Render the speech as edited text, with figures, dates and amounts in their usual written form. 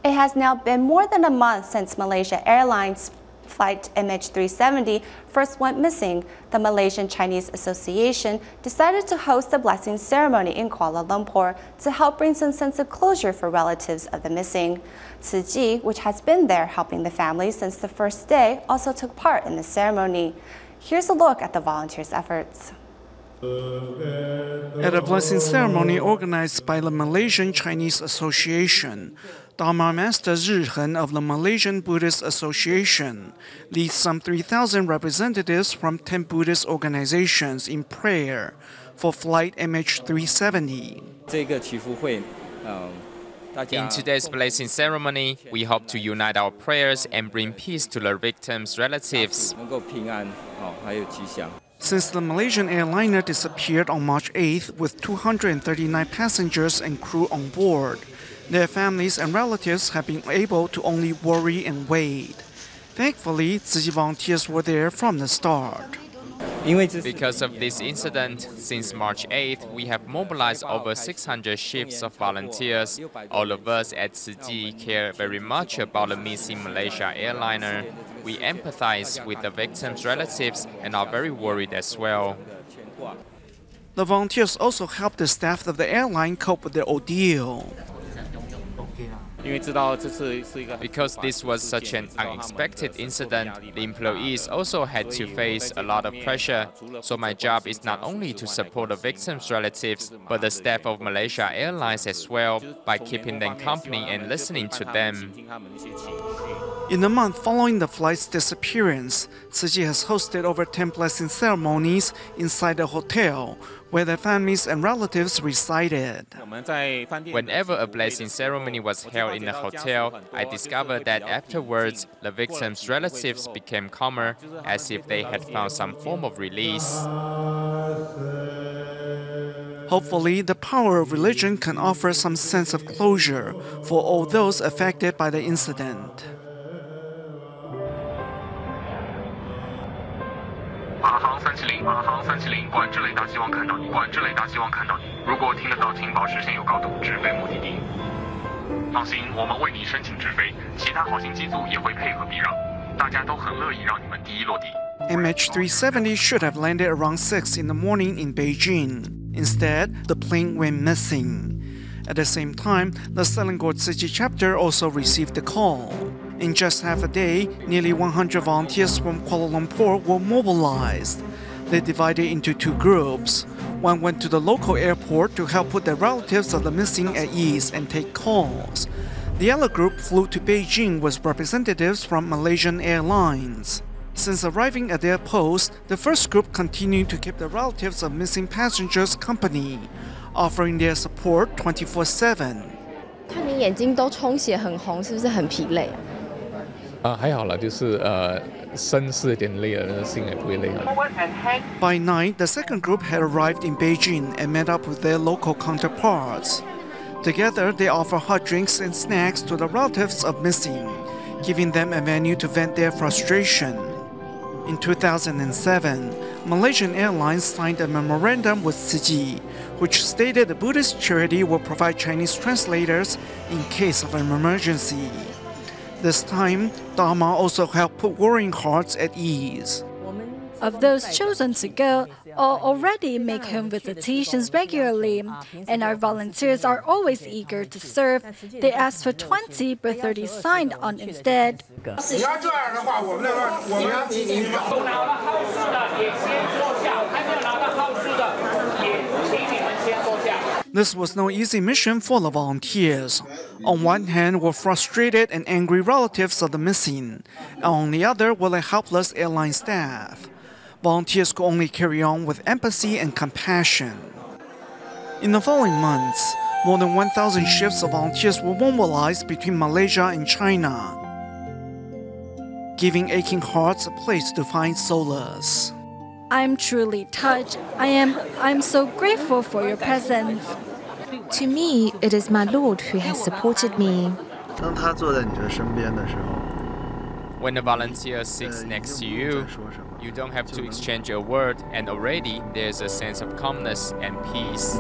It has now been more than a month since Malaysia Airlines flight MH370 first went missing. The Malaysian Chinese Association decided to host a blessing ceremony in Kuala Lumpur to help bring some sense of closure for relatives of the missing. Tzu Chi, which has been there helping the family since the first day, also took part in the ceremony. Here's a look at the volunteers' efforts. At a blessing ceremony organized by the Malaysian Chinese Association, Dharma Master Zhi Hen of the Malaysian Buddhist Association leads some 3,000 representatives from 10 Buddhist organizations in prayer for flight MH370. In today's blessing ceremony, we hope to unite our prayers and bring peace to the victims' relatives. Since the Malaysian airliner disappeared on March 8th with 239 passengers and crew on board, their families and relatives have been able to only worry and wait. Thankfully, TzuChi volunteers were there from the start. Because of this incident, since March 8th, we have mobilized over 600 shifts of volunteers. All of us at TzuChi care very much about the missing Malaysia airliner. We empathize with the victims' relatives and are very worried as well. The volunteers also help the staff of the airline cope with the ordeal. Because this was such an unexpected incident, the employees also had to face a lot of pressure. So my job is not only to support the victims' relatives, but the staff of Malaysia Airlines as well, by keeping them company and listening to them. In the month following the flight's disappearance, TzuChi has hosted over 10 blessing ceremonies inside the hotel where their families and relatives resided. Whenever a blessing ceremony was held in the hotel, I discovered that afterwards, the victims' relatives became calmer, as if they had found some form of release. Hopefully, the power of religion can offer some sense of closure for all those affected by the incident. 马航370，马航370，管制雷达希望看到你，管制雷达希望看到你。如果听得到，请保持现有高度，直飞目的地。放心，我们为你申请直飞，其他好心机组也会配合避让，大家都很乐意让你们第一落地。MH370 should have landed around 6 in the morning in Beijing. Instead, the plane went missing. At the same time, the Selangor TzuChi chapter also received a call. In just half a day, nearly 100 volunteers from Kuala Lumpur were mobilized. They divided into 2 groups. One went to the local airport to help put the relatives of the missing at ease and take calls. The other group flew to Beijing with representatives from Malaysian Airlines. Since arriving at their post, the first group continued to keep the relatives of missing passengers company, offering their support 24/7. 看你眼睛都充血很红，是不是很疲累？还好啦，就是身是有点累了，心也不会累了。By night, the second group had arrived in Beijing and met up with their local counterparts. Together, they offer hot drinks and snacks to the relatives of missing, giving them a venue to vent their frustration. In 2007, Malaysian Airlines signed a memorandum with TzuChi, which stated the Buddhist charity will provide Chinese translators in case of an emergency. This time, Dharma also helped put worrying hearts at ease. Of those chosen to go, all already make home visitations regularly, and our volunteers are always eager to serve. They asked for 20, but 30 signed on instead. This was no easy mission for the volunteers. On one hand were frustrated and angry relatives of the missing, and on the other were the helpless airline staff. Volunteers could only carry on with empathy and compassion. In the following months, more than 1,000 shifts of volunteers were mobilized between Malaysia and China, giving aching hearts a place to find solace. I'm truly touched. I'm so grateful for your presence. To me, it is my Lord who has supported me. When a volunteer sits next to you, you don't have to exchange a word, and already there's a sense of calmness and peace.